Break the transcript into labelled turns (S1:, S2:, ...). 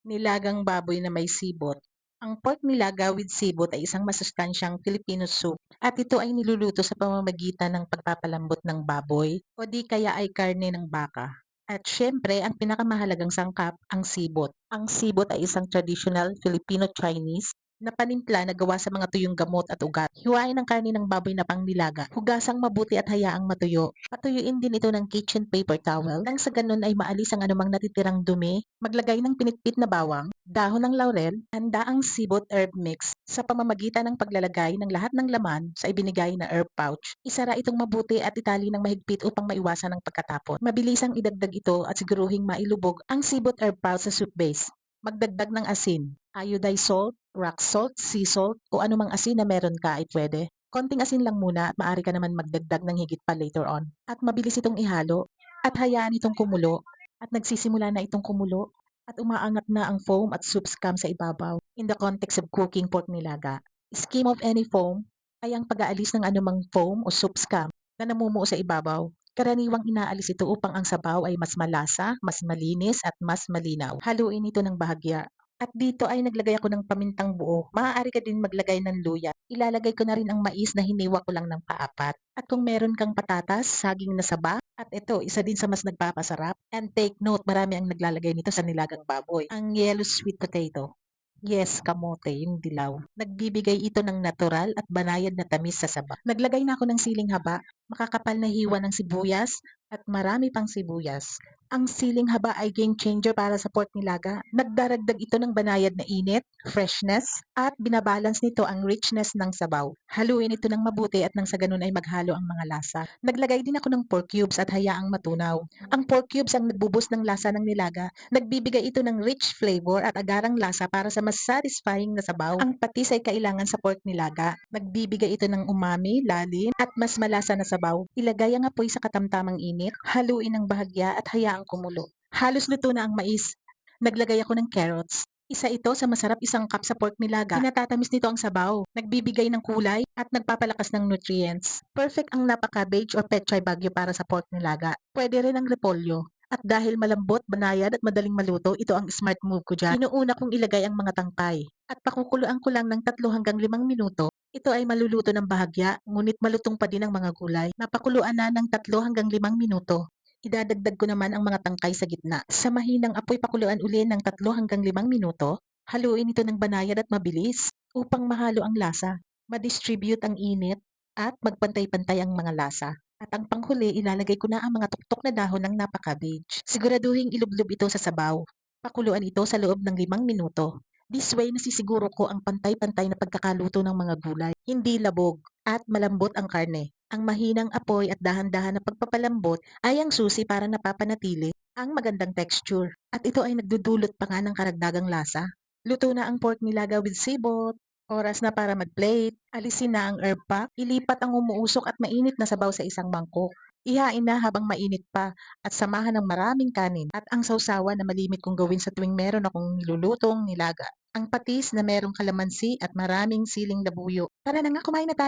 S1: Nilagang baboy na may sibot. Ang pork nilaga with sibot ay isang masustansyang Filipino soup at ito ay niluluto sa pamamagitan ng pagpapalambot ng baboy o di kaya ay karne ng baka. At syempre, ang pinakamahalagang sangkap, ang sibot. Ang sibot ay isang traditional Filipino-Chinese na panimpla na gawa sa mga tuyong gamot at ugat. Hiwain ang karne ng baboy na pangnilaga. Hugasang mabuti at hayaang matuyo. Patuyuin din ito ng kitchen paper towel nang sa ganun ay maalis ang anumang natitirang dumi. Maglagay ng pinitpit na bawang, dahon ng laurel, handa ang sibot herb mix sa pamamagitan ng paglalagay ng lahat ng laman sa ibinigay na herb pouch. Isara itong mabuti at itali ng mahigpit upang maiwasan ang pagkatapon. Mabilisang idagdag ito at siguruhing mailubog ang sibot herb pouch sa soup base. Magdagdag ng asin, iodized salt, rock salt, sea salt, o anumang asin na meron ka ay pwede. Konting asin lang muna at maaari ka naman magdagdag ng higit pa later on. At mabilis itong ihalo at hayaan itong kumulo. At nagsisimula na itong kumulo at umaangat na ang foam at soup scum sa ibabaw. In the context of cooking pork nilaga, skim of any foam ay ang pag-aalis ng anumang foam o soup scum na namumuo sa ibabaw. Karaniwang inaalis ito upang ang sabaw ay mas malasa, mas malinis at mas malinaw. Haluin ito ng bahagya. At dito ay naglagay ako ng pamintang buo. Maaari ka din maglagay ng luya. Ilalagay ko na rin ang mais na hiniwa ko lang ng paapat. At kung meron kang patatas, saging na saba, at ito, isa din sa mas nagpapasarap. And take note, marami ang naglalagay nito sa nilagang baboy. Ang yellow sweet potato. Yes, kamote, yung dilaw. Nagbibigay ito ng natural at banayad na tamis sa saba. Naglagay na ako ng siling haba, makakapal na hiwa ng sibuyas, at marami pang sibuyas. Ang siling haba ay game changer para sa pork nilaga. Nagdaragdag ito ng banayad na init, freshness, at binabalance nito ang richness ng sabaw. Haluin ito ng mabuti at nang sa ganun ay maghalo ang mga lasa. Naglagay din ako ng pork cubes at hayaang matunaw. Ang pork cubes ang nagbubus ng lasa ng nilaga. Nagbibigay ito ng rich flavor at agarang lasa para sa mas satisfying na sabaw. Ang patis ay kailangan sa pork nilaga. Nagbibigay ito ng umami, lalim, at mas malasa na sabaw. Ilagay ang apoy sa katamtamang init, haluin ng bahagya at hayaang kumulo. Halos luto na ang mais. Naglagay ako ng carrots. Isa ito sa masarap isangkap sa pork nilaga. Pinatatamis nito ang sabaw, nagbibigay ng kulay at nagpapalakas ng nutrients. Perfect ang napa cabbage o pechay bagyo para sa pork nilaga. Pwede rin ang repolyo. At dahil malambot, banayad at madaling maluto, ito ang smart move ko dyan. Inuuna kong ilagay ang mga tangkay at pakukuluan ko lang ng 3 hanggang 5 minuto. Ito ay maluluto ng bahagya, ngunit malutong pa din ang mga gulay. Napakuluan na ng 3 hanggang 5 minuto. Idadagdag ko naman ang mga tangkay sa gitna. Sa mahinang apoy pakuluan uli ng 3 hanggang 5 minuto. Haluin ito ng banayad at mabilis upang mahalo ang lasa, ma-distribute ang init, at magpantay-pantay ang mga lasa. At ang panghuli, ilalagay ko na ang mga tuktok na dahon ng napa cabbage. Siguraduhin ilublob ito sa sabaw. Pakuluan ito sa loob ng 5 minuto. This way, nasisiguro ko ang pantay-pantay na pagkakaluto ng mga gulay. Hindi labog at malambot ang karne. Ang mahinang apoy at dahan-dahan na pagpapalambot ay ang susi para napapanatili ang magandang texture. At ito ay nagdudulot pa nga ng karagdagang lasa. Luto na ang pork nilaga with sibot. Oras na para mag-plate. Alisin na ang herb pack. Ilipat ang umuusok at mainit na sabaw sa isang mangkok. Ihain na habang mainit pa at samahan ng maraming kanin at ang sausawan na malimit kong gawin sa tuwing meron akong nilulutong nilaga. Ang patis na merong kalamansi at maraming siling labuyo. Tara na nga, kumain na tayo.